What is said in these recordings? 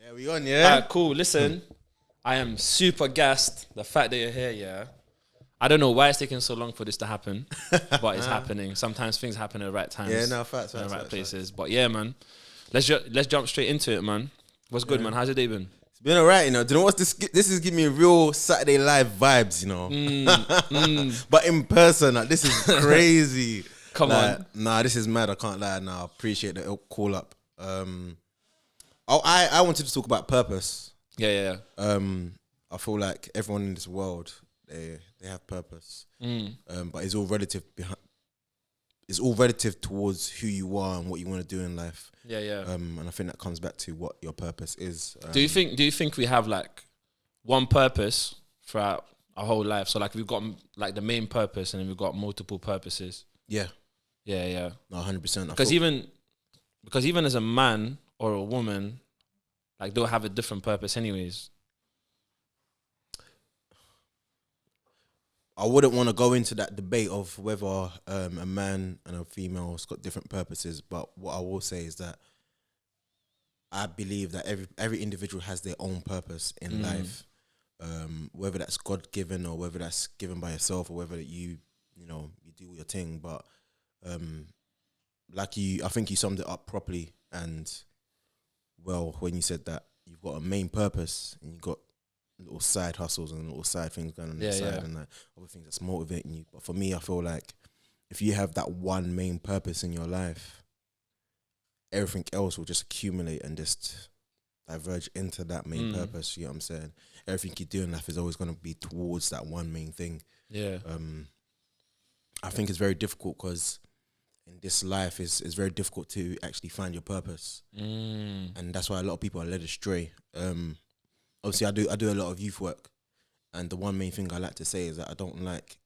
Yeah, we on, yeah? Alright, cool. Listen, I am super gassed. The fact that you're here, yeah. I don't know why it's taking so long for this to happen, but it's happening. Sometimes things happen at the right times. Yeah, no, facts, in the right facts, places. But yeah, man. Let's jump straight into it, man. What's good, man? How's your day been? It's been alright, you know. Do you know what's this? This is giving me real Saturday Live vibes, you know. But in person, like, this is crazy. Come like, on. Nah, this is mad. I can't lie. Nah, I appreciate the call up. I wanted to talk about purpose. Yeah. I feel like everyone in this world, they have purpose. But it's all relative it's all relative towards who you are and what you want to do in life. Yeah. And I think that comes back to what your purpose is. Do you think we have like one purpose throughout our whole life? So like we've got like the main purpose and then we've got multiple purposes. Yeah. Yeah. No, 100%. Because even as a man or a woman, like they'll have a different purpose anyways. I wouldn't want to go into that debate of whether a man and a female has got different purposes, but what I will say is that I believe that every individual has their own purpose in life, whether that's God given or whether that's given by yourself or whether you do your thing. But I think you summed it up properly and well when you said that you've got a main purpose and you've got little side hustles and little side things going on the side and like other things that's motivating you. But for me, I feel like if you have that one main purpose in your life, everything else will just accumulate and just diverge into that main purpose. You know what I'm saying? Everything you do in life is always going to be towards that one main thing. Yeah. I think it's very difficult because in this life it's very difficult to actually find your purpose. And that's why a lot of people are led astray. Obviously, I do a lot of youth work, and the one main thing I like to say is that I don't like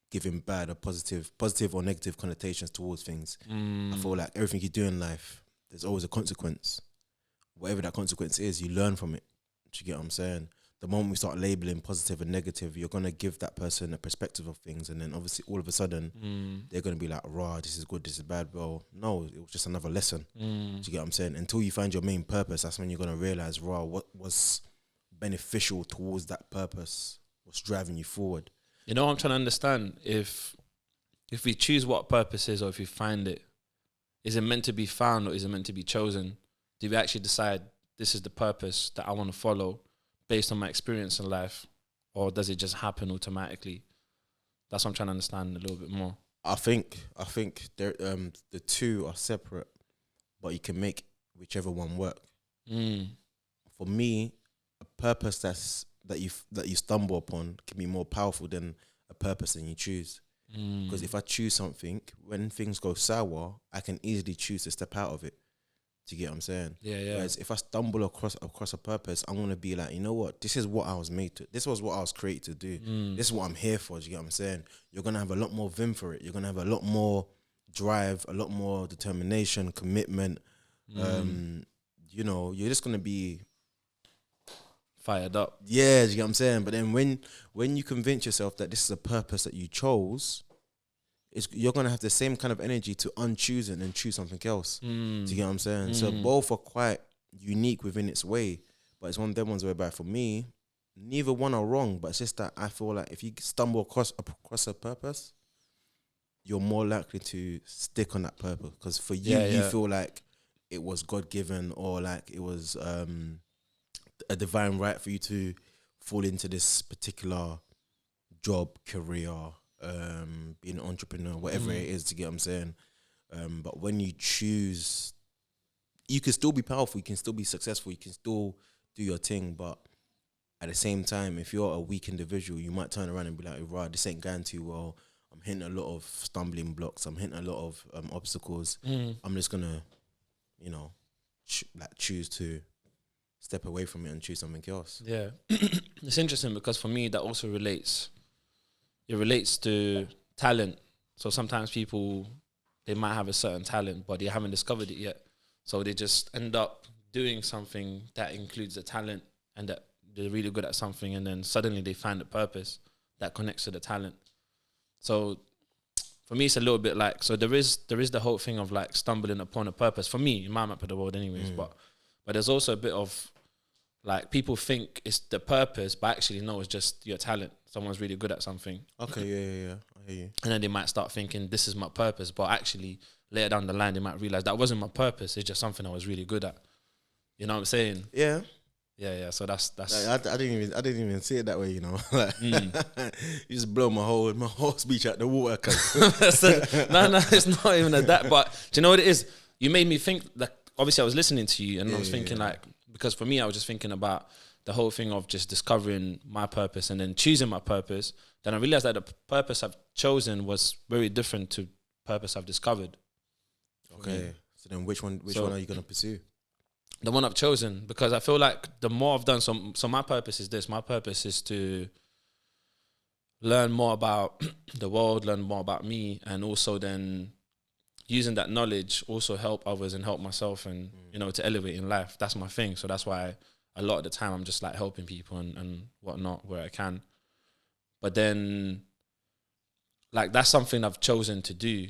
giving bad or positive or negative connotations towards things. I feel like everything you do in life, there's always a consequence. Whatever that consequence is, you learn from it. Do you get what I'm saying? The moment we start labeling positive and negative, you're gonna give that person a perspective of things, and then obviously all of a sudden they're gonna be like, "Raw, this is good, this is bad." Well, no, it was just another lesson. Do you get what I'm saying? Until you find your main purpose, that's when you're gonna realize, raw, what was beneficial towards that purpose, what's driving you forward. You know what I'm trying to understand? If we choose what purpose is or if we find it, is it meant to be found or is it meant to be chosen? Do we actually decide this is the purpose that I want to follow based on my experience in life, or does it just happen automatically? That's what I'm trying to understand a little bit more. I think the two are separate, but you can make whichever one work. For me, a purpose that you stumble upon can be more powerful than a purpose that you choose. Because if I choose something, when things go sour, I can easily choose to step out of it. Do you get what I'm saying? Yeah. Whereas if I stumble across a purpose, I'm gonna be like, you know what? This is what I was made to. This was what I was created to do. This is what I'm here for. Do you get what I'm saying? You're gonna have a lot more vim for it. You're gonna have a lot more drive, a lot more determination, commitment. You're just gonna be Fired up. Yeah, do you get what I'm saying? But then when you convince yourself that this is a purpose that you chose, you're going to have the same kind of energy to unchoose it and choose something else. Do you get what I'm saying? So both are quite unique within its way, but it's one of them ones whereby for me, neither one are wrong, but it's just that I feel like if you stumble across a purpose, you're more likely to stick on that purpose. Because for you, you feel like it was God-given or like it was a divine right for you to fall into this particular job, career, being an entrepreneur, whatever it is, to get what I'm saying. But when you choose, you can still be powerful, you can still be successful, you can still do your thing, but at the same time, if you're a weak individual, you might turn around and be like, right, this ain't going too well. I'm hitting a lot of stumbling blocks, I'm hitting a lot of obstacles. I'm just gonna, choose to step away from it and choose something else. Yeah. It's interesting because for me, that also relates to talent. So sometimes people, they might have a certain talent, but they haven't discovered it yet. So they just end up doing something that includes the talent and that they're really good at something, and then suddenly they find a purpose that connects to the talent. So for me, it's a little bit like, so there is the whole thing of like stumbling upon a purpose. For me, in my map of the world anyways, but But there's also a bit of like people think it's the purpose, but actually no, it's just your talent. Someone's really good at something. Okay, yeah. I hear you. And then they might start thinking this is my purpose, but actually later down the line they might realize that wasn't my purpose. It's just something I was really good at. You know what I'm saying? Yeah. Yeah. So that's. Like, I didn't even see it that way. You know, like, you just blow my whole speech out the water. No, it's not even that. But do you know what it is? You made me think. Like, obviously, I was listening to you, and I was thinking like, because for me, I was just thinking about the whole thing of just discovering my purpose and then choosing my purpose. Then I realized that the purpose I've chosen was very different to purpose I've discovered. Okay. So then which one are you going to pursue? The one I've chosen, because I feel like the more I've done, so my purpose is this. My purpose is to learn more about the world, learn more about me, and also then using that knowledge also help others and help myself and, you know, to elevate in life. That's my thing. So that's why a lot of the time I'm just like helping people and whatnot where I can. But then, like, that's something I've chosen to do.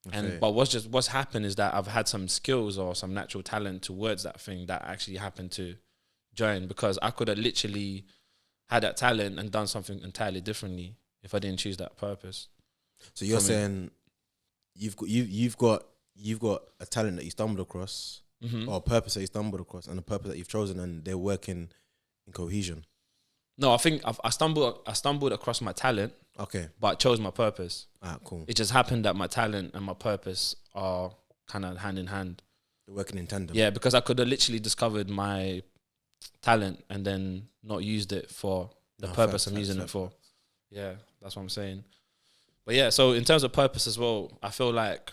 Okay. But what's happened is that I've had some skills or some natural talent towards that thing that actually happened to join, because I could have literally had that talent and done something entirely differently if I didn't choose that purpose. So you're saying you've got a talent that you stumbled across, or a purpose that you stumbled across, and a purpose that you've chosen, and they're working in cohesion. No, I think I stumbled across my talent. Okay. But I chose my purpose. Cool. It just happened that my talent and my purpose are kind of hand in hand. They're working in tandem. Yeah, because I could have literally discovered my talent and then not used it for the purpose I'm using it for. Yeah, that's what I'm saying. But yeah, so in terms of purpose as well, I feel like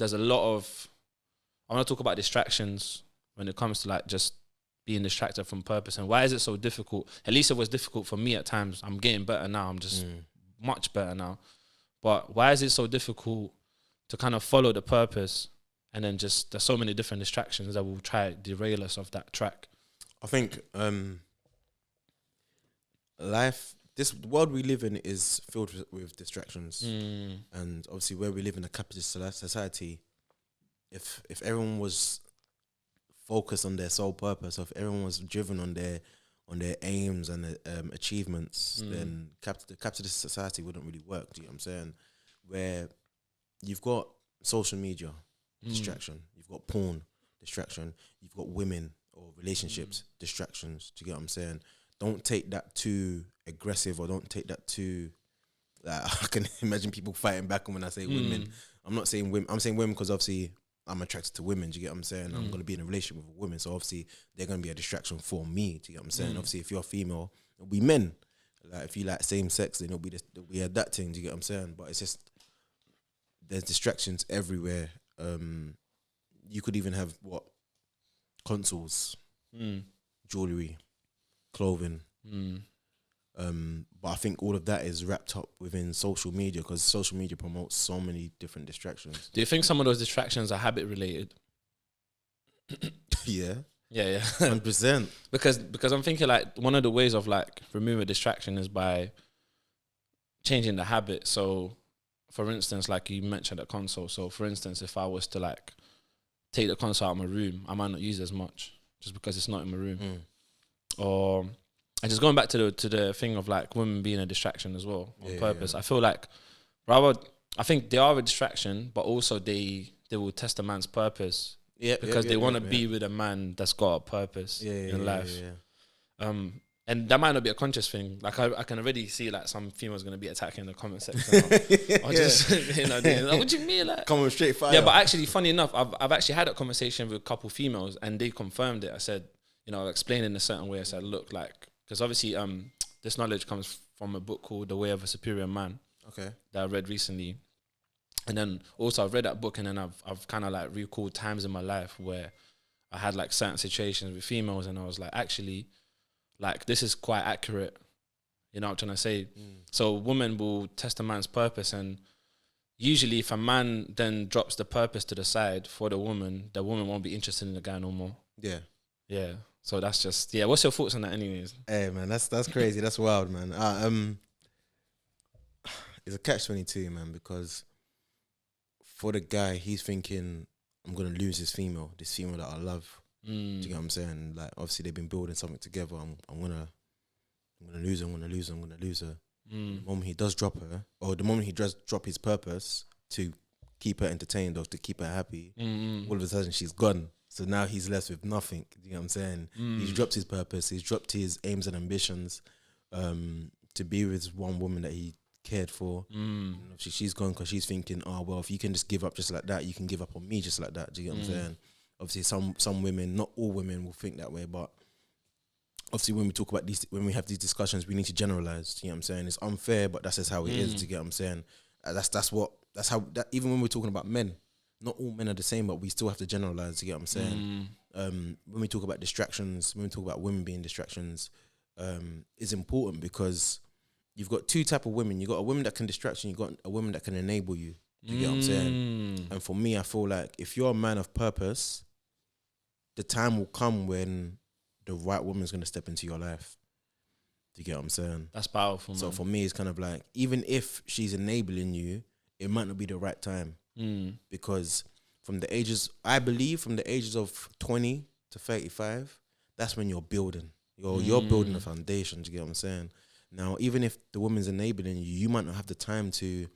there's a lot of, I want to talk about distractions when it comes to like just being distracted from purpose, and why is it so difficult? At least it was difficult for me at times. I'm getting better now. I'm just much better now. But why is it so difficult to kind of follow the purpose, and then just there's so many different distractions that will try to derail us off that track? I think this world we live in is filled with distractions, and obviously where we live in a capitalist society, if everyone was focused on their sole purpose, or if everyone was driven on their aims and achievements, then the capitalist society wouldn't really work. Do you know what I'm saying? Where you've got social media distraction, you've got porn distraction, you've got women or relationships distractions. Do you get what I'm saying? Don't take that too aggressive, or don't take that too. I can imagine people fighting back when I say women. I'm not saying women. I'm saying women because obviously I'm attracted to women. Do you get what I'm saying? I'm going to be in a relationship with a woman, so obviously they're going to be a distraction for me. Do you get what I'm saying? Obviously, if you're female, it'll be men. Like if you like same sex, then it'll be that thing. Do you get what I'm saying? But it's just there's distractions everywhere. You could even have consoles, jewelry, clothing. But I think all of that is wrapped up within social media, because social media promotes so many different distractions. Do you think some of those distractions are habit related? Yeah. 100%. Because I'm thinking like one of the ways of like removing distraction is by changing the habit. So for instance, like you mentioned a console. So for instance, if I was to like take the console out of my room, I might not use it as much just because it's not in my room. Or and just going back to the thing of like women being a distraction as well on purpose. I feel like I think they are a distraction, but also they will test a man's purpose. Because they want to be with a man that's got a purpose in life. And that might not be a conscious thing. Like I can already see like some females going to be attacking the comment section. Or just, you know, like, what do you mean? Like, coming straight fire. Yeah, but actually, funny enough, I've actually had a conversation with a couple females and they confirmed it. I said, you know, explained in a certain way. I said, look, like, because obviously this knowledge comes from a book called The Way of a Superior Man. Okay. That I read recently. And then also I've read that book and then I've kind of like recalled times in my life where I had like certain situations with females and I was like, actually, like this is quite accurate. You know what I'm trying to say? So women will test a man's purpose, and usually if a man then drops the purpose to the side for the woman won't be interested in the guy no more. Yeah. So that's just, what's your thoughts on that anyways? Hey man, that's crazy. That's wild, man. It's a catch-22, man, because for the guy, he's thinking, I'm going to lose this female that I love. Do you get what I'm saying? Like, obviously they've been building something together. I'm gonna lose her. I'm gonna lose her. The moment he does drop her, or the moment he does drop his purpose to keep her entertained or to keep her happy, all of a sudden she's gone. So now he's left with nothing. You know what I'm saying? He's dropped his purpose. He's dropped his aims and ambitions to be with one woman that he cared for. She's gone because she's thinking, oh, well, if you can just give up just like that, you can give up on me just like that. Do you get what I'm saying? Obviously, some women, not all women will think that way, but obviously when we talk about these, when we have these discussions, we need to generalize. You know what I'm saying? It's unfair, but that's just how it is. Do you get what I'm saying? That's how even when we're talking about men, not all men are the same, but we still have to generalize. To get what I'm saying? When we talk about distractions, when we talk about women being distractions, is important because you've got two type of women. You got a woman that can distract you. You got a woman that can enable you. Do you get what I'm saying? And for me, I feel like if you're a man of purpose, the time will come when the right woman's gonna step into your life. Do you get what I'm saying? That's powerful, man. So for me, it's kind of like, even if she's enabling you, it might not be the right time. Because I believe from the ages of 20 to 35, that's when you're building. You're building a foundation. Do you get what I'm saying? Now, even if the woman's enabling you, you might not have the time to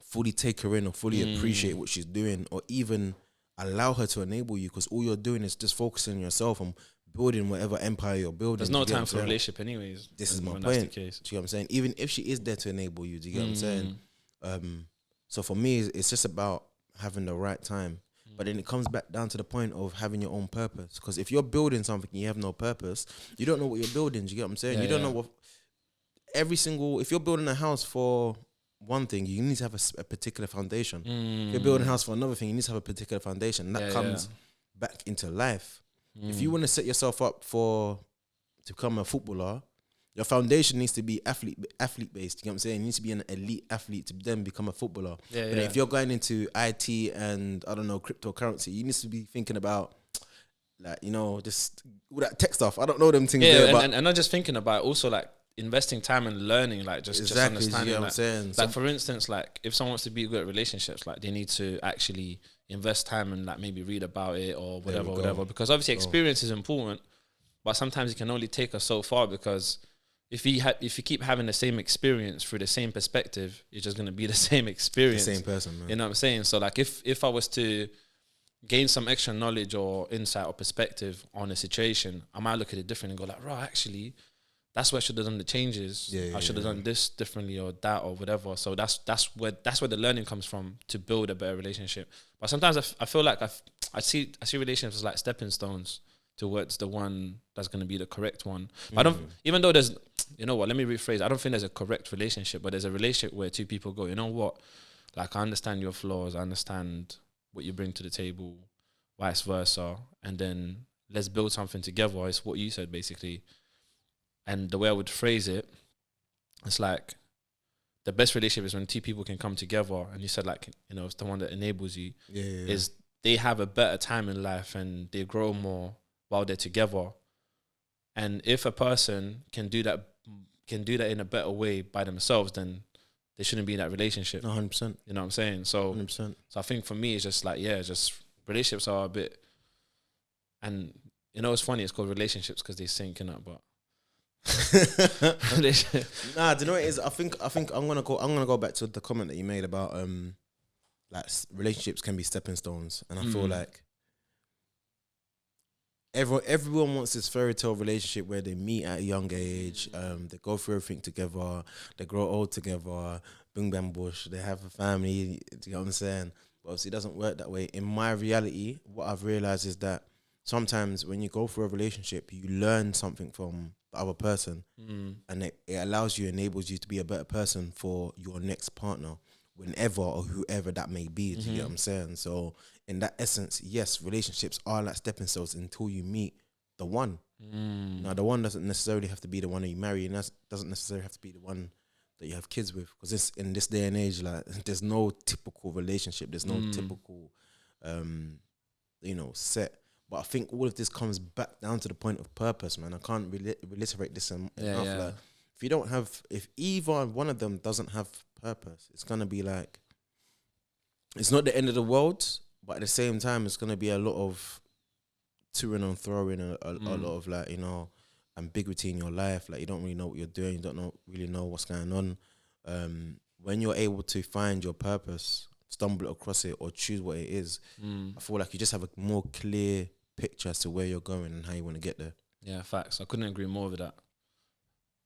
fully take her in or fully appreciate what she's doing, or even allow her to enable you, because all you're doing is just focusing on yourself and building whatever empire you're building. There's no time for a relationship anyways. This is my point. Do you get what I'm saying? Even if she is there to enable you, do you get what I'm saying? So for me, it's just about having the right time. But then it comes back down to the point of having your own purpose. Because if you're building something and you have no purpose, you don't know what you're building. Do you get what I'm saying? You don't know what if you're building a house for one thing, you need to have a particular foundation. If you're building a house for another thing, you need to have a particular foundation. And that comes back into life. If you want to set yourself up to become a footballer, your foundation needs to be athlete based. You know what I'm saying? You need to be an elite athlete to then become a footballer. But if you're going into IT and, I don't know, cryptocurrency, you need to be thinking about, like, just all that tech stuff. I don't know them things there. And not just thinking about, also like investing time and learning, like just understanding. You know what I'm saying? Like, for instance, like if someone wants to be good at relationships, like they need to actually invest time and like maybe read about it or whatever. Because obviously experience is important, but sometimes it can only take us so far, because if you keep having the same experience through the same perspective, you're just gonna be the same experience. The same person, man. You know what I'm saying? So like if I was to gain some extra knowledge or insight or perspective on a situation, I might look at it differently and go like, right, actually, that's where I should have done the changes. I should have done this differently or that or whatever. So that's where the learning comes from to build a better relationship. But sometimes I feel like I see relationships as like stepping stones towards the one that's going to be the correct one. I don't, even though there's, you know what, let me rephrase. I don't think there's a correct relationship, but there's a relationship where two people go, you know what, like, I understand your flaws, I understand what you bring to the table, vice versa, and then let's build something together. It's what you said, basically. And the way I would phrase it, it's like the best relationship is when two people can come together, and you said, like, it's the one that enables you, is they have a better time in life and they grow more while they're together. And if a person can do that in a better way by themselves, then they shouldn't be in that relationship. 100%. You know what I'm saying? So 100%. So I think for me, it's just like, just relationships are a bit, and it's funny, it's called relationships because they sync up, but do you know what it is? I think I'm gonna go back to the comment that you made about like relationships can be stepping stones, and I feel like everyone wants this fairy tale relationship where they meet at a young age, they go through everything together, they grow old together, boom bam bush, they have a family. Do you know what I'm saying? But obviously it doesn't work that way. In my reality, what I've realized is that sometimes when you go through a relationship, you learn something from the other person, and it allows you, enables you to be a better person for your next partner, whenever or whoever that may be. Do you get what I'm saying? So in that essence, yes, relationships are like stepping stones until you meet the one. Now, the one doesn't necessarily have to be the one that you marry, and that doesn't necessarily have to be the one that you have kids with, because in this day and age, like, there's no typical relationship, there's no typical set. But I think all of this comes back down to the point of purpose, man. I can't reiterate this enough. Like, if either one of them doesn't have purpose, it's gonna be like, it's not the end of the world, but at the same time, it's gonna be a lot of toing and throwing a lot of like, you know, ambiguity in your life. Like you don't really know what you're doing. You don't really know what's going on. When you're able to find your purpose, stumble across it, or choose what it is, I feel like you just have a more clear picture as to where you're going and how you want to get there. Yeah, facts. I couldn't agree more with that.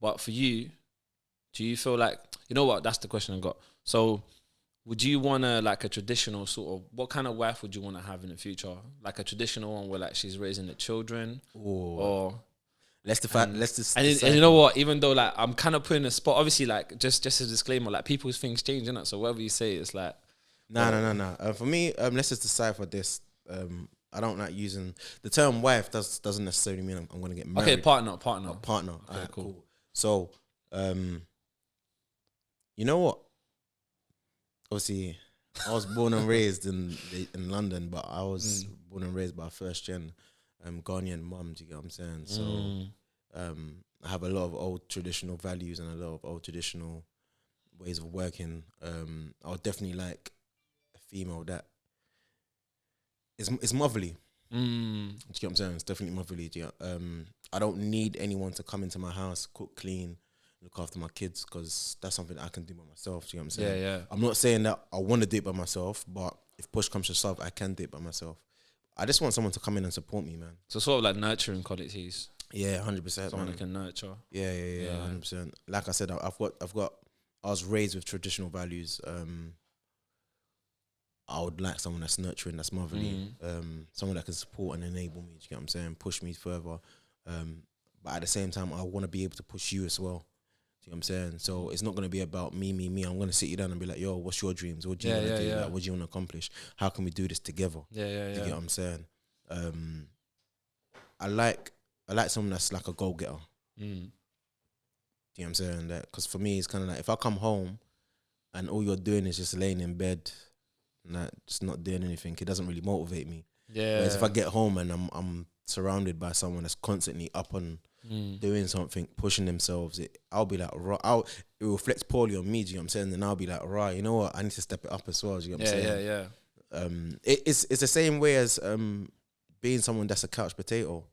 But for you, do you feel like, you know what? That's the question I got. So would you want to like a traditional sort of, what kind of wife would you want to have in the future? Like a traditional one where like she's raising the children, or and you know what? Even though like I'm kind of putting a spot, obviously like just a disclaimer, like people's things change, innit? So whatever you say, it's like no. For me, let's just decipher this. I don't like using the term wife. Doesn't necessarily mean I'm going to get married. Okay, partner. Partner. Okay, cool. So, you know what? Obviously, I was born and raised in London, but I was born and raised by a first gen Ghanaian mum. Do you get what I'm saying? So, I have a lot of old traditional values and a lot of old traditional ways of working. I would definitely like a female that is motherly. Do you get what I'm saying? It's definitely motherly. Do you I don't need anyone to come into my house, cook, clean, look after my kids, because that's something I can do by myself. Do you know what I'm saying? Yeah. I'm not saying that I want to do it by myself, but if push comes to shove, I can do it by myself. I just want someone to come in and support me, man. So sort of like nurturing qualities. Yeah, 100%. Someone that can nurture. Yeah, 100%. Like I said, I was raised with traditional values. I would like someone that's nurturing, that's motherly, someone that can support and enable me. Do you get what I'm saying? Push me further. But at the same time, I want to be able to push you as well. Do you know what I'm saying? So it's not going to be about me. I'm going to sit you down and be like, yo, what's your dreams? What do you want to do? Like, what do you want to accomplish? How can we do this together? Do you get what I'm saying? I like someone that's like a go-getter. Do you know what I'm saying? Because for me, it's kind of like if I come home and all you're doing is just laying in bed, like just not doing anything, it doesn't really motivate me. Yeah. Whereas if I get home and I'm surrounded by someone that's constantly up on doing something, pushing themselves, I'll be like, it reflects poorly on me. Do you know what I'm saying? Then I'll be like, right, you know what? I need to step it up as well. Do you know what I'm saying? Yeah. It's the same way as being someone that's a couch potato.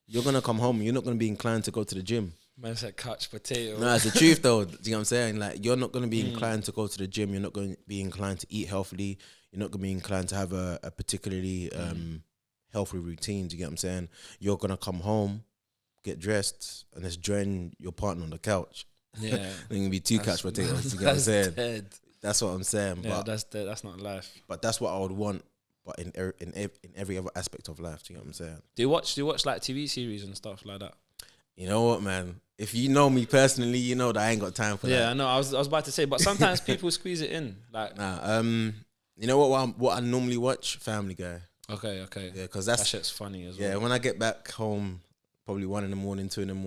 You're gonna come home and you're not gonna be inclined to go to the gym. Man said couch potato. No, it's the truth though. Do you know what I'm saying? Like you're not gonna be inclined to go to the gym. You're not going to be inclined to eat healthily. You're not gonna be inclined to have a particularly healthy routine. Do you get what I'm saying? You're gonna come home, get dressed, and just join your partner on the couch. Yeah, There's gonna be two couch potatoes. You get what I'm saying? Dead. That's what I'm saying. Yeah, but that's dead. That's not life. But that's what I would want. But in every other aspect of life, do you know what I'm saying? Do you watch like TV series and stuff like that? You know what, man? If you know me personally, you know that I ain't got time for that. Yeah, I know. I was about to say, but sometimes people squeeze it in. Like, you know what I normally watch? Family Guy. Okay. Yeah, because that shit's funny as well. Yeah, when I get back home, probably 1 a.m, 2 a.m,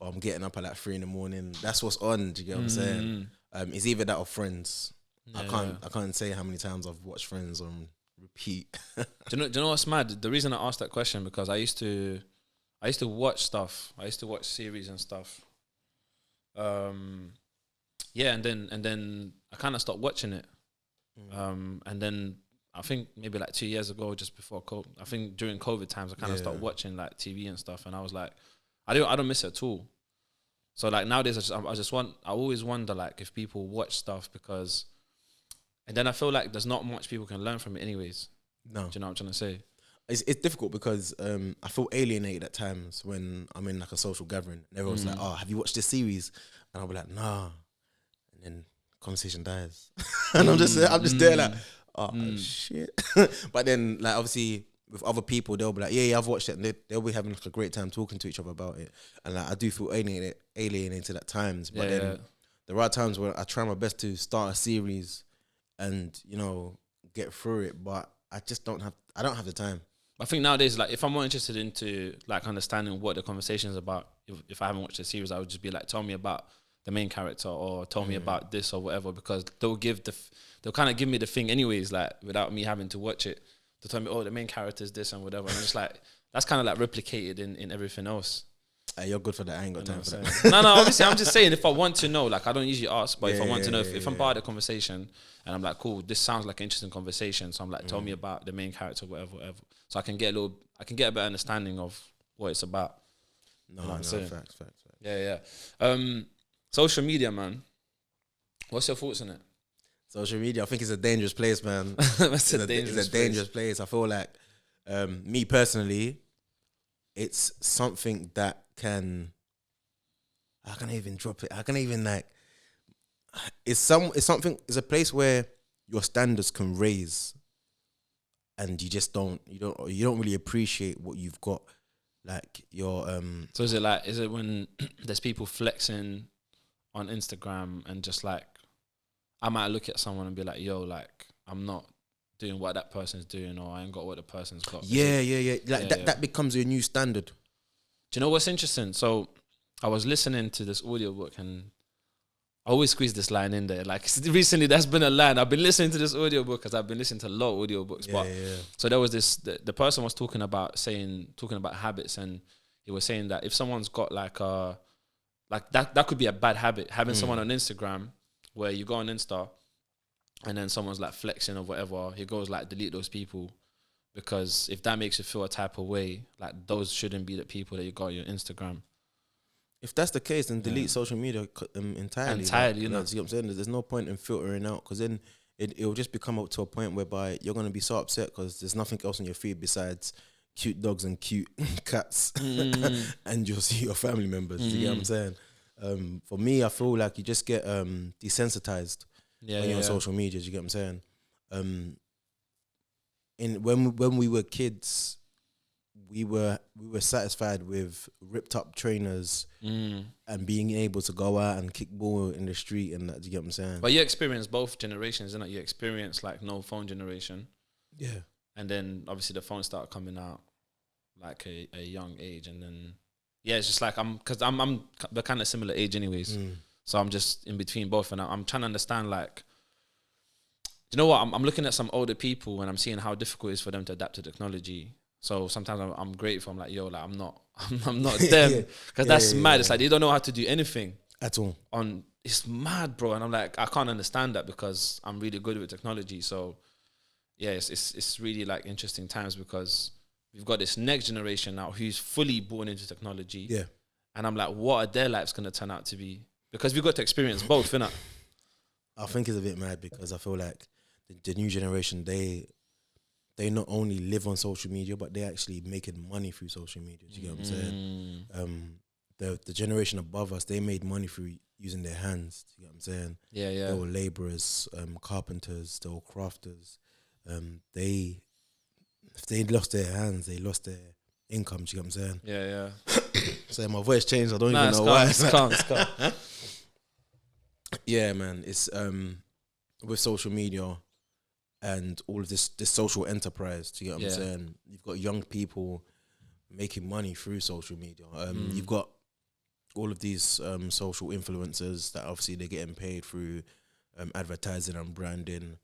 or I'm getting up at like 3 a.m. That's what's on. Do you get what I'm saying? It's either that or Friends. Yeah. I can't say how many times I've watched Friends on repeat. Do you know what's mad? The reason I asked that question because I used to watch stuff. I used to watch series and stuff. Yeah, and then I kind of stopped watching it. And then I think maybe like 2 years ago, just before COVID, I think during COVID times, I kind of stopped watching like TV and stuff, and I was like, I don't miss it at all. So like nowadays, I always wonder like if people watch stuff because, and then I feel like there's not much people can learn from it anyways. No, do you know what I'm trying to say? It's difficult because I feel alienated at times when I'm in like a social gathering and everyone's like, "Oh, have you watched this series?" And I'll be like, "Nah," and then conversation dies, and I'm just there like, "Oh shit!" But then like obviously with other people, they'll be like, "Yeah, I've watched it," and they'll be having like a great time talking to each other about it. And like I do feel alienated at times, but then there are times where I try my best to start a series and get through it, but I don't have the time. I think nowadays, like, if I'm more interested into like understanding what the conversation is about, if I haven't watched the series, I would just be like, tell me about the main character or tell me about this or whatever, because they'll kind of give me the thing anyways, like without me having to watch it. They'll tell me, oh, the main character is this and whatever. And I'm just like, that's kind of like replicated in everything else. Hey, you're good for that. I ain't got time for that. No, obviously, I'm just saying if I want to know, like I don't usually ask, but if I want to know, if I'm part of the conversation and I'm like, cool, this sounds like an interesting conversation, so I'm like, tell me about the main character, whatever, so I can get a better understanding of what it's about. No, you know facts. Yeah. Social media, man. What's your thoughts on it? Social media, I think it's a dangerous place, man. It's a dangerous place. I feel like, me personally, it's something that I can't even drop it. I can't even like. It's a place where your standards can raise, and you don't really appreciate what you've got. Like your So is it when there's people flexing on Instagram and just like, I might look at someone and be like, yo, like I'm not doing what that person's doing, or I ain't got what the person's got. Yeah. Like that becomes your new standard. Do you know what's interesting? So I was listening to this audiobook and I always squeeze this line in there. Like recently that's been a line. I've been listening to this audiobook because I've been listening to a lot of audiobooks. So there was this, the person was talking about habits, and he was saying that if someone's got like that could be a bad habit. Having someone on Instagram where you go on Insta and then someone's like flexing or whatever, he goes like delete those people. Because if that makes you feel a type of way, like those shouldn't be the people that you got on your Instagram. If that's the case, then delete social media entirely. Entirely, you know what I'm saying? There's no point in filtering out, because then it'll just become up to a point whereby you're going to be so upset because there's nothing else on your feed besides cute dogs and cute cats, and you'll see your family members. You get what I'm saying? For me, I feel like you just get desensitized when you're on social media. You get what I'm saying? When we were kids, we were satisfied with ripped up trainers and being able to go out and kick ball in the street, and that. Do you get what I'm saying? But you experienced both generations, innit? You experienced like no phone generation, and then obviously the phones started coming out like a young age, and then it's just like I'm the kind of similar age anyways, so I'm just in between both, and I'm trying to understand like. You know what? I'm looking at some older people and I'm seeing how difficult it is for them to adapt to technology. So sometimes I'm grateful. I'm like, yo, like I'm not them, because that's mad. It's like they don't know how to do anything at all. It's mad, bro. And I'm like, I can't understand that because I'm really good with technology. So yeah, it's really like interesting times because we've got this next generation now who's fully born into technology. Yeah, and I'm like, what are their lives gonna turn out to be? Because we got to experience both, innit? I think it's a bit mad because I feel like the new generation, they not only live on social media, but they're actually making money through social media. Do you get what I'm saying? The generation above us, they made money through using their hands. Do you get what I'm saying? Yeah. They were laborers, carpenters, they were crafters. If they lost their hands, they lost their income. Do you get what I'm saying? Yeah. So my voice changed. I don't even know why. It's calm. Yeah, man. It's with social media and all of this social enterprise. Do you get what I'm saying? You've got young people making money through social media. You've got all of these social influencers that obviously they're getting paid through advertising and branding.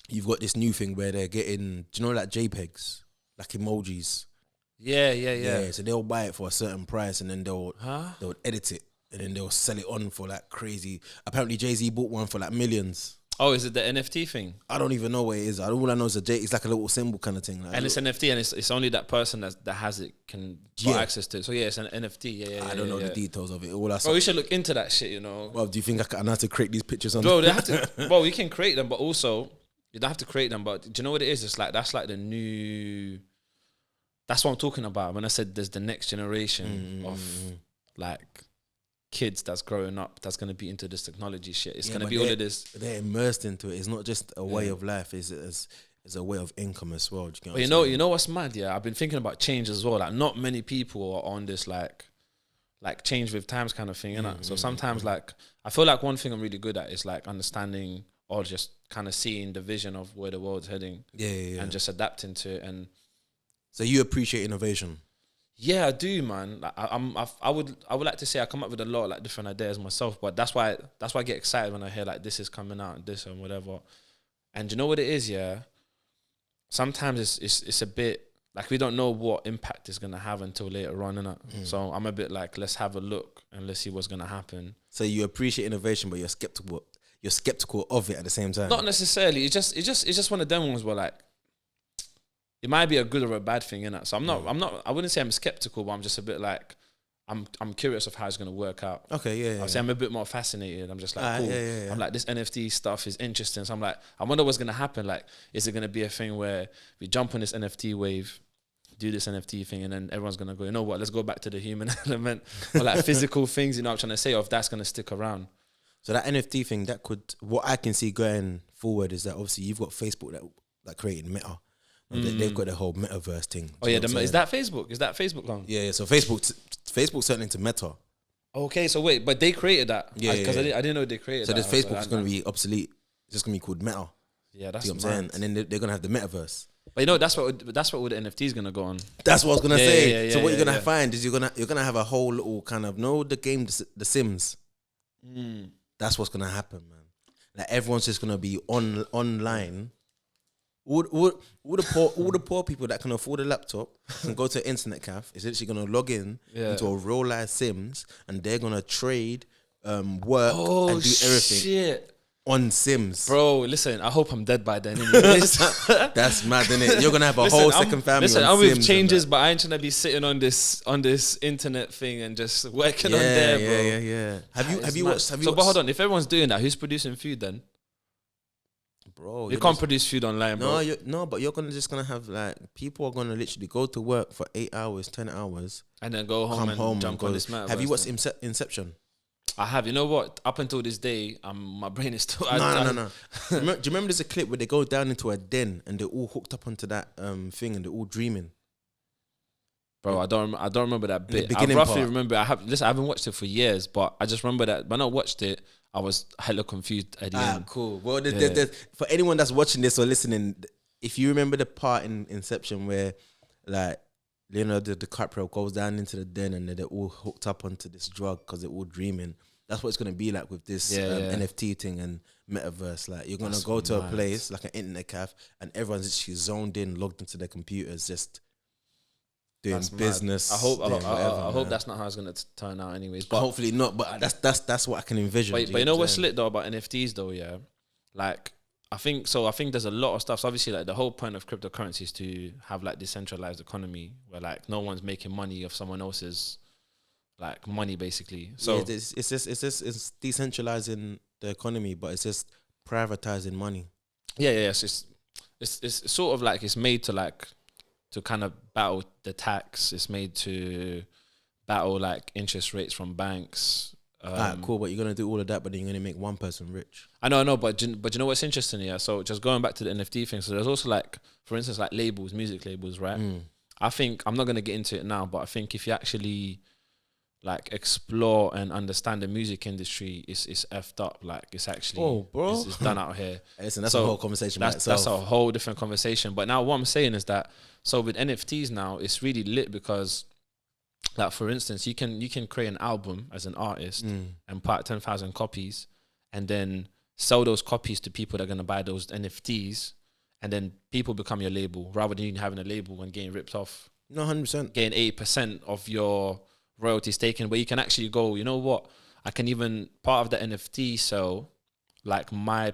You've got this new thing where they're getting, do you know, like JPEGs, like emojis? Yeah. So they'll buy it for a certain price and then they'll edit it and then they'll sell it on for like crazy. Apparently Jay-Z bought one for like millions. Oh, is it the NFT thing? I don't even know what it is. All I know is it's like a little symbol kind of thing. Like, and it's NFT, and it's only that person that has it can get access to it. So yeah, it's an NFT. Yeah. I don't know the details of it. All I we should look into that shit. You know. Well, do you think I can have to create these pictures on? Bro, they have to. Well, you can create them, but also you don't have to create them. But do you know what it is? It's like that's like the new. That's what I'm talking about when I said there's the next generation of like kids that's growing up that's going to be into this technology shit. It's going to be all of this. They're immersed into it. It's not just a way of life. It's a way of income as well. Do you know what's mad? Yeah, I've been thinking about change as well. Like not many people are on this like change with times kind of thing, innit? So sometimes like I feel like one thing I'm really good at is like understanding or just kind of seeing the vision of where the world's heading. Yeah. And just adapting to it. And so you appreciate innovation? Yeah, I do, man. Like, I would like to say I come up with a lot of like different ideas myself, but that's why I get excited when I hear like this is coming out and this and whatever. And you know what it is, yeah. Sometimes it's a bit like we don't know what impact it's gonna have until later on, innit? So I'm a bit like, let's have a look and let's see what's gonna happen. So you appreciate innovation, but you're skeptical. You're skeptical of it at the same time. Not necessarily. It's just one of them ones where like it might be a good or a bad thing, innit? So I'm not. I wouldn't say I'm skeptical, but I'm just a bit like I'm curious of how it's gonna work out. Okay, yeah. I'll say I'm a bit more fascinated. I'm just like, cool. Yeah. I'm like, this NFT stuff is interesting. So I'm like, I wonder what's gonna happen. Like, is it gonna be a thing where we jump on this NFT wave, do this NFT thing, and then everyone's gonna go, you know what? Let's go back to the human element or like physical things. You know what I'm trying to say? Or if that's gonna stick around. So that NFT thing, that could, what I can see going forward is that obviously you've got Facebook that created Meta. They've got the whole metaverse thing. Oh yeah, is that Facebook? Is that Facebook on? Yeah. So Facebook's turning into Meta. Okay, so wait, but they created that. Yeah, because I didn't know they created so that. So this Facebook is going to be obsolete. It's just going to be called Meta. Yeah, that's what I'm saying. And then they're going to have the metaverse. But you know, that's what the NFT is going to go on. That's what I was going to say. Yeah, so what you're going to find is you're going to have a whole little kind of, the game, The Sims. That's what's going to happen, man. Like everyone's just going to be online. All the poor people that can afford a laptop can go to an internet cafe. Is literally going to log in into a real life Sims, and they're going to trade, work, and do everything on Sims. Bro, listen, I hope I'm dead by then. That's mad, isn't it? You're going to have a whole second family. Listen, on I'm with Sims changes, but I ain't trying to be sitting on this internet thing and just working on there, bro. Yeah. Have you watched? So, but hold on, if everyone's doing that, who's producing food then? Bro, you can't produce food online, bro. But you're just gonna have like people are gonna literally go to work for 8 hours, 10 hours, and then go home and jump on this metaverse. Have you watched Inception? I have. You know what? Up until this day, my brain is still. No. Do you remember there's a clip where they go down into a den and they're all hooked up onto that thing and they're all dreaming? Bro, I don't remember that bit. I remember. I haven't watched it for years, but I just remember that when I watched it, I was hella confused at the end. Cool. Well, for anyone that's watching this or listening, if you remember the part in Inception where, like, Leonardo DiCaprio goes down into the den and they're all hooked up onto this drug because they're all dreaming. That's what it's gonna be like with this NFT thing and metaverse. Like, you're gonna go to a place like an internet cafe and everyone's actually zoned in, logged into their computers, just doing business. I hope that's not how it's gonna turn out, anyways. But hopefully not. But that's what I can envision. But you know what's lit though about NFTs though, yeah. Like I think there's a lot of stuff. So obviously, like the whole point of cryptocurrency is to have like decentralized economy where like no one's making money off someone else's like money, basically. So it's decentralizing the economy, but it's just privatizing money. Yeah. It's sort of like it's made to kind of battle the tax. It's made to battle like interest rates from banks. Cool, but you're gonna do all of that, but then you're gonna make one person rich. I know, but you know what's interesting? Yeah, so just going back to the NFT thing. So there's also like, for instance, like labels, music labels, right? I think I'm not gonna get into it now, but I think if you actually like explore and understand the music industry, it's effed up. Like it's actually, it's done out here. Listen, that's a whole conversation. That's a whole different conversation. But now what I'm saying is that, so with NFTs now, it's really lit because, like for instance, you can create an album as an artist and put out 10,000 copies, and then sell those copies to people that are gonna buy those NFTs, and then people become your label rather than you having a label and getting ripped off. No, 100%. Getting 8% of your royalties taken, where you can actually go, you know what? I can even part of the NFT sell, like my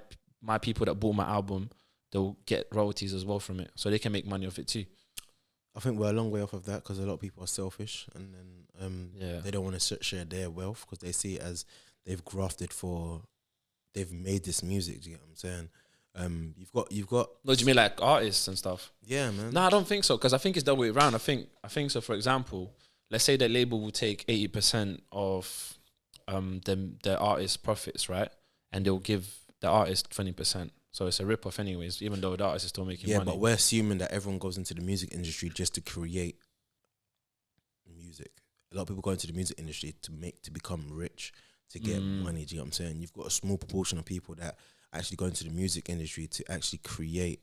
people that bought my album, they'll get royalties as well from it, so they can make money off it too. I think we're a long way off of that because a lot of people are selfish and then they don't want to share their wealth because they see it as they've they've made this music. Do you get what I'm saying? You've got. No, do you mean like artists and stuff? Yeah, man. No, I don't think so, because I think it's the other way around. I think so. For example, let's say the label will take 80% of the artist's profits, right? And they'll give the artist 20%. So it's a rip-off anyways, even though the artist is still making money. Yeah, but we're assuming that everyone goes into the music industry just to create music. A lot of people go into the music industry to become rich, to get money. Do you know what I'm saying? You've got a small proportion of people that actually go into the music industry to actually create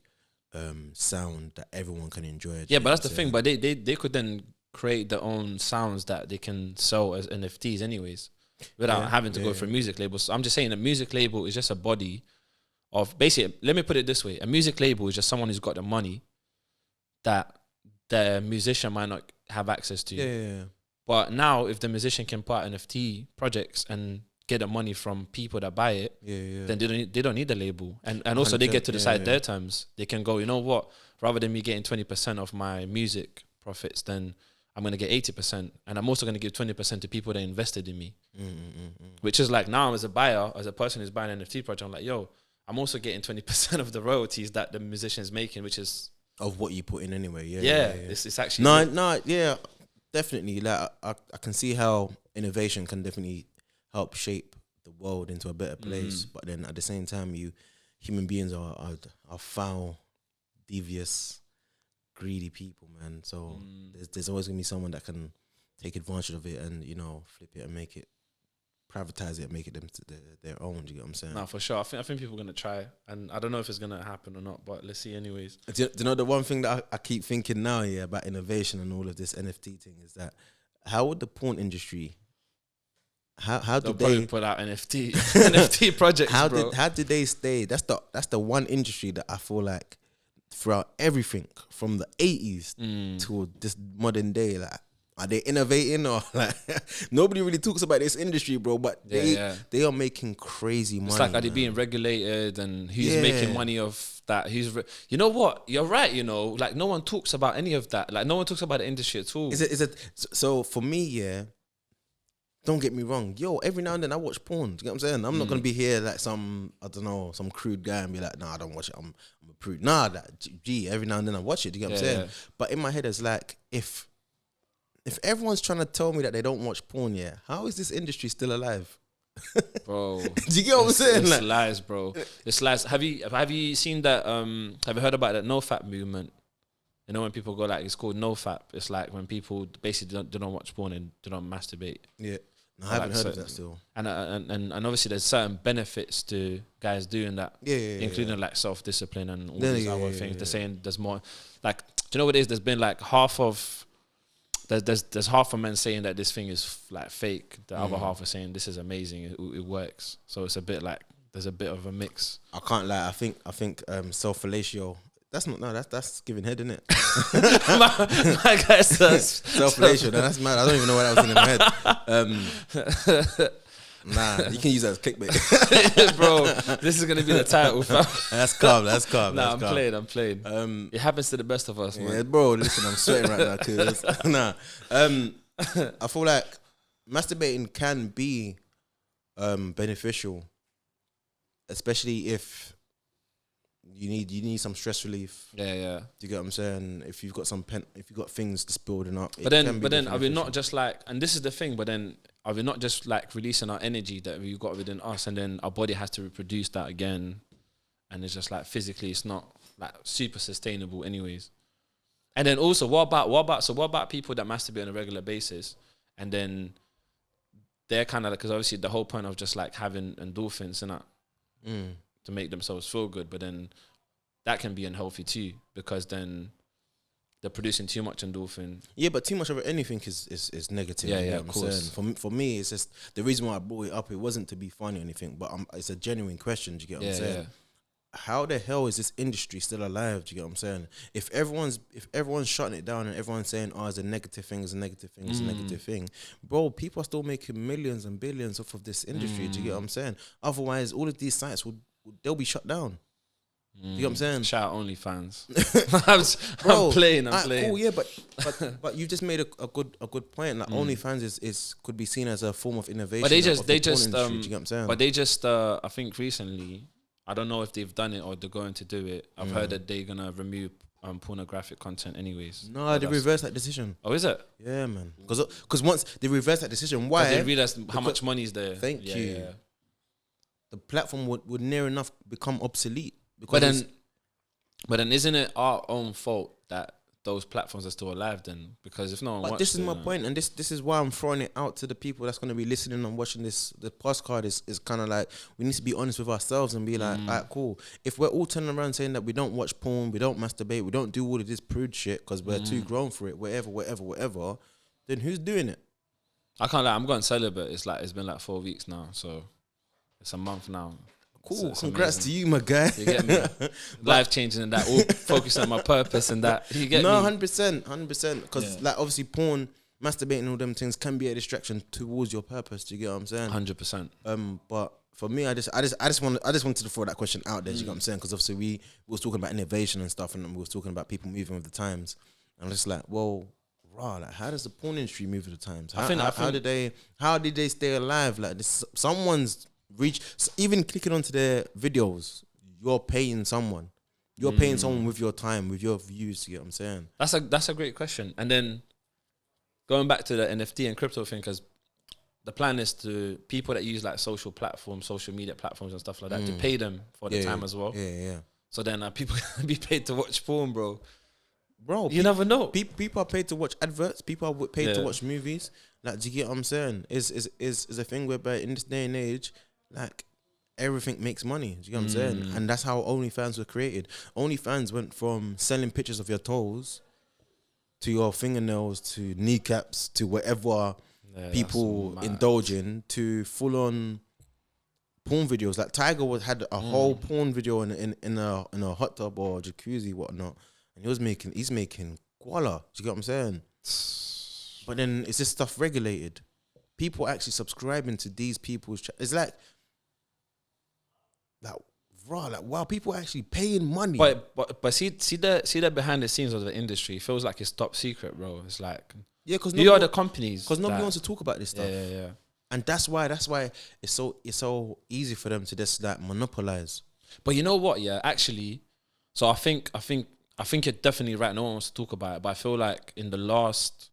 sound that everyone can enjoy. Yeah, but that's the thing. But they could then create their own sounds that they can sell as NFTs anyways, without having to go for music labels. So I'm just saying a music label is just a body of, basically, let me put it this way. A music label is just someone who's got the money that the musician might not have access to. Yeah. But now, if the musician can put out NFT projects and get the money from people that buy it, then they don't need the label. And also they get to decide their terms. They can go, you know what? Rather than me getting 20% of my music profits, then I'm going to get 80%. And I'm also going to give 20% to people that invested in me. Which is like, now as a buyer, as a person who's buying an NFT project, I'm like, yo, I'm also getting 20% of the royalties that the musician is making, which is... Of what you put in anyway, It's actually... No, definitely. Like, I can see how innovation can definitely help shape the world into a better place. But then at the same time, human beings are foul, devious, greedy people, man. So there's always gonna be someone that can take advantage of it and, you know, flip it and make it, privatize it and make it them their own. Do you get what I'm saying? No, for sure. I think people are gonna try, and I don't know if it's gonna happen or not, but let's see anyways. Do you know the one thing that I keep thinking now, about innovation and all of this NFT thing is that how would the porn industry, how They'll did probably they put out NFT projects, how bro. did they stay? That's the one industry that I feel like throughout everything from the 80s to this modern day, like, are they innovating or like nobody really talks about this industry, bro? But they are making crazy money. It's like, are they being regulated, and who's making money of that? You know what? You're right. You know, like, no one talks about any of that. Like, no one talks about the industry at all. Is it? So for me, don't get me wrong. Yo, every now and then I watch porn. Do you get what I'm saying? I'm not gonna be here like some, I don't know, some crude guy and be like, nah, I don't watch it. I'm a prude. Nah, every now and then I watch it. Do you get what I'm saying? But in my head, it's like, if everyone's trying to tell me that they don't watch porn, how is this industry still alive? Bro, do you get what I'm saying? It's like, lies, bro. It's lies. Have you seen that? Have you heard about that NoFap movement? You know, when people go like, it's called NoFap. It's like when people basically don't watch porn and they don't masturbate. Yeah, no, I haven't heard of that still. And obviously there's certain benefits to guys doing that. Including like self-discipline and all these other things. They're saying there's more. Like, do you know what it is? There's been like half of. There's half of men saying that this thing is like fake. The other half are saying this is amazing. It works. So it's a bit like there's a bit of a mix. I can't lie. I think self-fellatio. That's giving head, isn't it? my guy says self-fellatio. That's mad. I don't even know what I was in my head. Nah, you can use that as clickbait. Bro, this is gonna be the title, fam. That's calm. Nah, I'm playing. It happens to the best of us, man. Yeah, bro, listen, I'm sweating right now, cause I feel like masturbating can be beneficial, especially if you need some stress relief. Yeah. Do you get what I'm saying? If you've got things that's building up. But then are we not just like, and this is the thing, but then are we not just like releasing our energy that we've got within us, and then our body has to reproduce that again, and it's just like physically it's not like super sustainable anyways. And then also what about people that masturbate on a regular basis, and then they're kind of like, because obviously the whole point of just like having endorphins and that to make themselves feel good, but then that can be unhealthy too, because then they're producing too much endorphin. Yeah, but too much of anything is negative. Yeah, of course. For me, it's just the reason why I brought it up. It wasn't to be funny or anything, but it's a genuine question. Do you get what I'm saying? Yeah. How the hell is this industry still alive? Do you get what I'm saying? If everyone's shutting it down and everyone's saying, oh, it's a negative thing, it's a negative thing, it's a negative thing, bro, people are still making millions and billions off of this industry. Do you get what I'm saying? Otherwise, all of these sites they'll be shut down. You know what I'm saying? Shout out OnlyFans. I'm playing. Cool, yeah, but you just made a good point. Like OnlyFans is could be seen as a form of innovation. But they just do you get what I'm saying? But they just I think recently, I don't know if they've done it or they're going to do it. I've heard that they're gonna remove pornographic content anyways. No, they reversed that decision. Oh, is it? Yeah, man. Because once they reversed that decision, why? They realized how much money is there. Thank you. Yeah. The platform would near enough become obsolete. But then isn't it our own fault that those platforms are still alive then? Because if no one watches, this is my point, and this is why I'm throwing it out to the people that's going to be listening and watching this. The postcard is kind of like, we need to be honest with ourselves and be like, alright, cool. If we're all turning around saying that we don't watch porn, we don't masturbate, we don't do all of this prude shit because we're too grown for it, whatever, then who's doing it? I can't lie, I'm going celibate. It's been like 4 weeks now, so it's a month now. Cool. it's Congrats amazing. to you, my guy. You get me? Life changing and that. All focusing on my purpose and that. You get No, me? 100%. Because like obviously porn, masturbating, all them things can be a distraction towards your purpose. Do you get what I'm saying? 100%. But for me, I just wanted to throw that question out there. Do you get what I'm saying? Because obviously we was talking about innovation and stuff, and we was talking about people moving with the times. I'm just like, well, raw. Like, how does the porn industry move with the times? How did they stay alive? Like, someone's reached. Even clicking onto their videos, you're paying someone. You're paying someone with your time, with your views. You get what I'm saying? That's a great question. And then going back to the NFT and crypto thing, because the plan is to people that use like social platforms, social media platforms and stuff like that, to pay them for the time as well. Yeah. So then people be paid to watch porn, bro. Bro, You never know. People are paid to watch adverts. People are paid to watch movies. Like, do you get what I'm saying? Is a thing whereby in this day and age, like, everything makes money. Do you get what I'm saying? And that's how OnlyFans were created. OnlyFans went from selling pictures of your toes to your fingernails to kneecaps to whatever people indulge in, to full on porn videos. Like Tiger had a whole porn video in a hot tub or jacuzzi, whatnot, and he's making guala. Do you get what I'm saying? But then is this stuff regulated? People actually subscribing to these people's it's like wow, people are actually paying money. But see the behind the scenes of the industry. It feels like it's top secret, bro. It's like, yeah, because you are the companies, because nobody wants to talk about this stuff. Yeah. And that's why it's so easy for them to just like monopolize. But you know what? Yeah, actually, so I think you're definitely right. No one wants to talk about it, but I feel like in the last,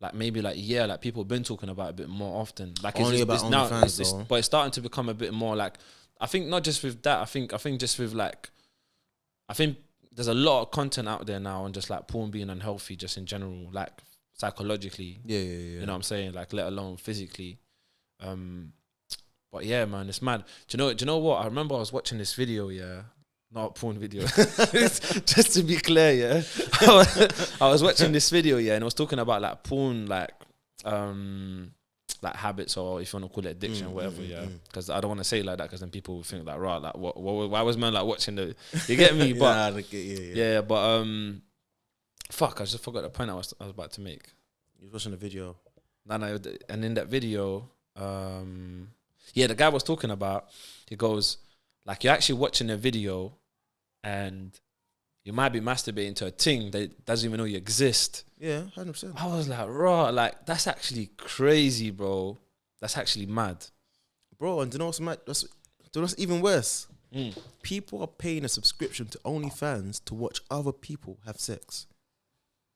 like maybe like year, like people have been talking about it a bit more often. Like Only about OnlyFans, though. But it's starting to become a bit more like, I think not just with that. I think just with like, I think there's a lot of content out there now on just like porn being unhealthy, just in general, like psychologically. Yeah. You know what I'm saying? Like, let alone physically. But yeah, man, it's mad. Do you know what? I remember I was watching this video, not a porn video. Just to be clear, yeah. I was watching this video, and it was talking about like porn, like habits, or if you want to call it addiction, whatever, Because I don't want to say it like that, because then people will think like, right, like why was man like watching the? You get me? But but fuck, I just forgot the point I was about to make. You was watching the video. No, and in that video, the guy was talking about, he goes, like, you're actually watching a video and you might be masturbating to a thing that doesn't even know you exist. Yeah, 100%. I was like, raw, like, that's actually crazy, bro. That's actually mad. Bro, and do you know what's mad? Do you know what's even worse? People are paying a subscription to OnlyFans to watch other people have sex.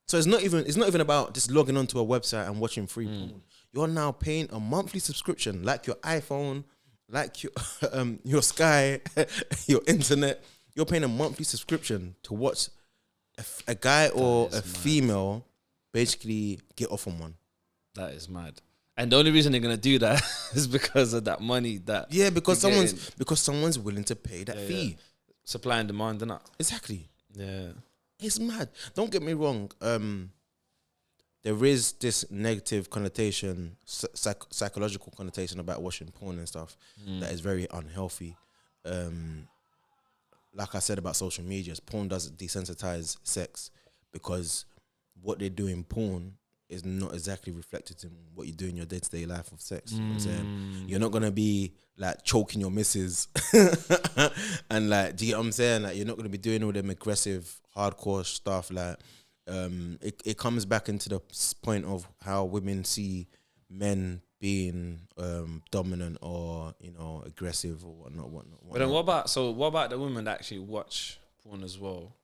So it's not even about just logging onto a website and watching free porn. You're now paying a monthly subscription, like your iPhone, like your Sky, your internet. You're paying a monthly subscription to watch a guy or a female basically get off on one. That is mad. And the only reason they're gonna do that is because of that money that because someone's willing to pay that fee. Supply and demand, innit? Exactly. Yeah. It's mad. Don't get me wrong. There is this negative connotation, psychological connotation about watching porn and stuff that is very unhealthy. Like I said about social media, porn does desensitize sex, because what they do in porn is not exactly reflected in what you do in your day-to-day life of sex. You know what I'm saying? You're not gonna be like choking your missus and like, do you get what I'm saying? Like, you're not gonna be doing all them aggressive, hardcore stuff. Like, it comes back into the point of how women see men being dominant or, you know, aggressive or whatnot. But then what about the women that actually watch porn as well?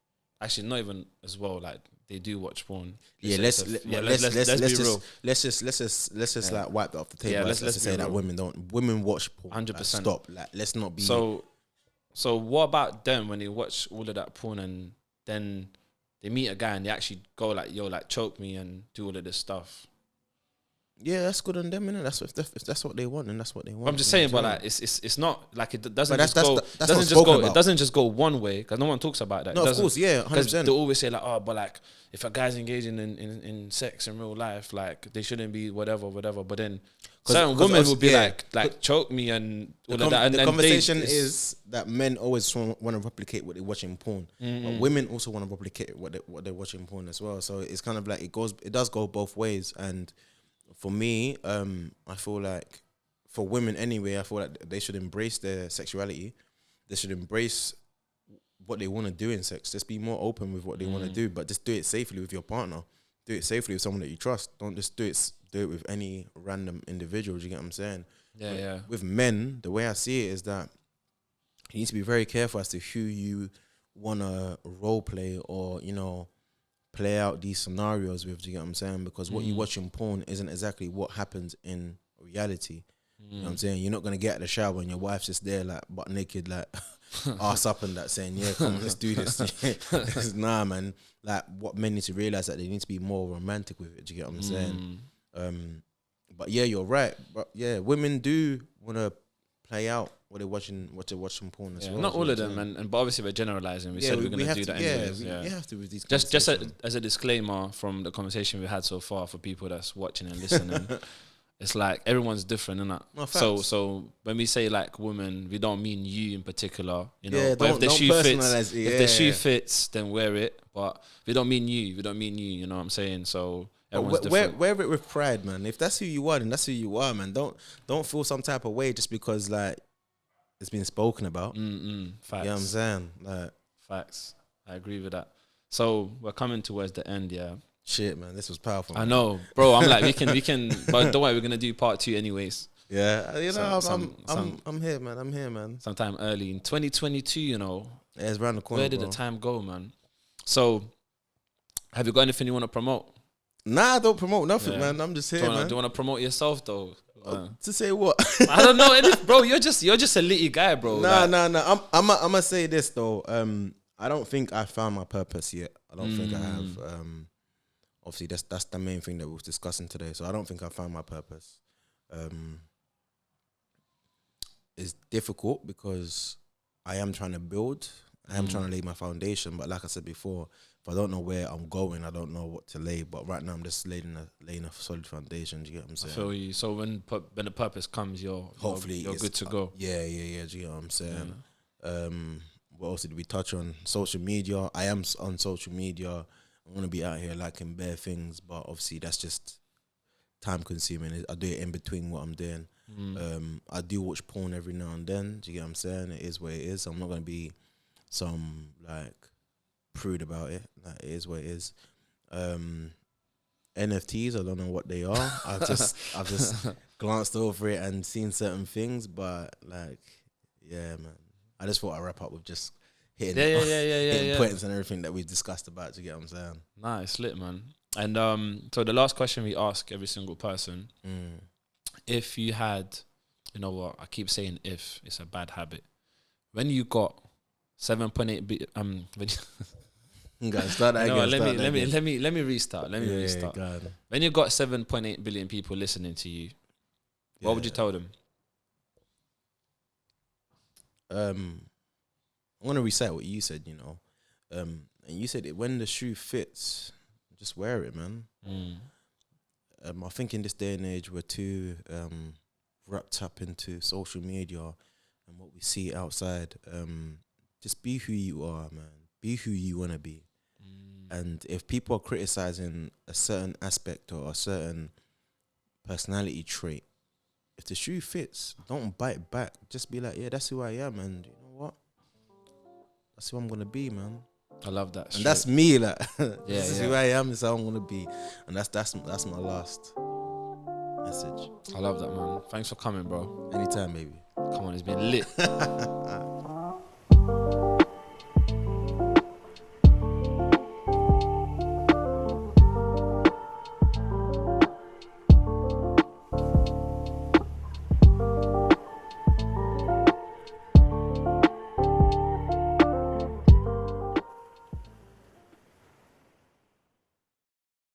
Actually, not even as well. Like, they do watch porn. Let's just like wipe that off the table. Yeah, let's let's say that women watch porn. 100%. Stop. Like, let's not be. So what about them when they watch all of that porn and then they meet a guy and they actually go like, yo, like, choke me and do all of this stuff? Yeah, that's good on them, innit? If that's what they want, and that's what they want. I'm just saying, but like it's not like it doesn't But just go. that's Doesn't not just spoken go. about. It doesn't just go one way because no one talks about that. No, It of course, yeah, because 100%. they always say like, oh, but like if a guy's engaging in sex in real life, like they shouldn't be whatever. But then certain women will be like choke me and all of that. And the then conversation is that men always want to replicate what they're watching porn, but women also want to replicate what they're watching porn as well. So it's kind of like it does go both ways. And for me, I feel like for women anyway, I feel like they should embrace their sexuality. They should embrace what they want to do in sex. Just be more open with what they want to do, but just do it safely with your partner. Do it safely with someone that you trust. Don't just do it with any random individual. Do you get what I'm saying? Yeah. With men, the way I see it is that you need to be very careful as to who you want to role play or, you know, play out these scenarios with. Do you get what I'm saying? Because what you watch in porn isn't exactly what happens in reality. You know what I'm saying? You're not going to get out of the shower and your wife's just there like butt naked, like ass up and that saying, yeah, come on, let's do this. Nah, man. Like what men need to realize that they need to be more romantic with it. Do you get what I'm saying? But yeah, you're right. But yeah, women do want to play out what they're watching porn as well. Not all of them, and but obviously we're generalizing. We said we're going to do that anyways. We have to with these. Just as a disclaimer from the conversation we had so far for people that's watching and listening, it's like everyone's different, innit? No, so when we say like women, we don't mean you in particular, you know. Yeah, but if the shoe fits, if the shoe yeah. fits, then wear it. But we don't mean you. We don't mean you. You know what I'm saying? So everyone's different. Wear it with pride, man. If that's who you are, then that's who you are, man. Don't feel some type of way just because like it's been spoken about. Facts. You know what I'm saying? Like facts. I agree with that. So we're coming towards the end, yeah. Shit, man, this was powerful. I know, bro. I'm like, we can, but don't worry, we're gonna do part 2 anyways. Yeah, you know, I'm here, man. I'm here, man. Sometime early in 2022, you know. Yeah, it's around the corner. Where did the time go, man? So, have you got anything you want to promote? Nah, I don't promote nothing, man. I'm just here, man. Do you want to promote yourself though? To say what? I don't know, bro. You're just a litty guy, bro. Nah. I'm gonna say this though. I don't think I found my purpose yet. I don't think I have. Obviously, that's the main thing that we was discussing today. So I don't think I found my purpose. It's difficult because I am trying to build. I am trying to lay my foundation. But like I said before, if I don't know where I'm going, I don't know what to lay. But right now, I'm just laying a solid foundation. Do you get what I'm saying? I feel you. So when the purpose comes, you're good to go. Yeah. Do you get what I'm saying? Yeah. What else did we touch on? Social media. I am on social media. I want to be out here liking bare things, but obviously that's just time consuming. I do it in between what I'm doing. I do watch porn every now and then. Do you get what I'm saying? It is what it is. I'm not going to be some like prude about it. Like, it is what it is. NFTs, I don't know what they are. I've just glanced over it and seen certain things, but like, yeah, man. I just thought I'd wrap up with just hitting points and everything that we discussed about. To get what I'm saying. Nah, it's lit, man. And so the last question we ask every single person: if you had, you know what? I keep saying if, it's a bad habit. When you got 7.8 billion, let me restart. Let me restart. When you got 7.8 billion people listening to you, what would you tell them? I'm gonna recite what you said, you know. And you said it, when the shoe fits, just wear it, man. I think in this day and age we're too wrapped up into social media and what we see outside. Just be who you are, man. Be who you wanna be. And if people are criticizing a certain aspect or a certain personality trait, if the shoe fits, don't bite back. Just be like, yeah, that's who I am, and you know what? That's who I'm gonna be, man. I love that. And that's me, like, this is who I am. This is how I'm gonna be, and that's my last message. I love that, man. Thanks for coming, bro. Anytime, baby. Come on, it's been lit.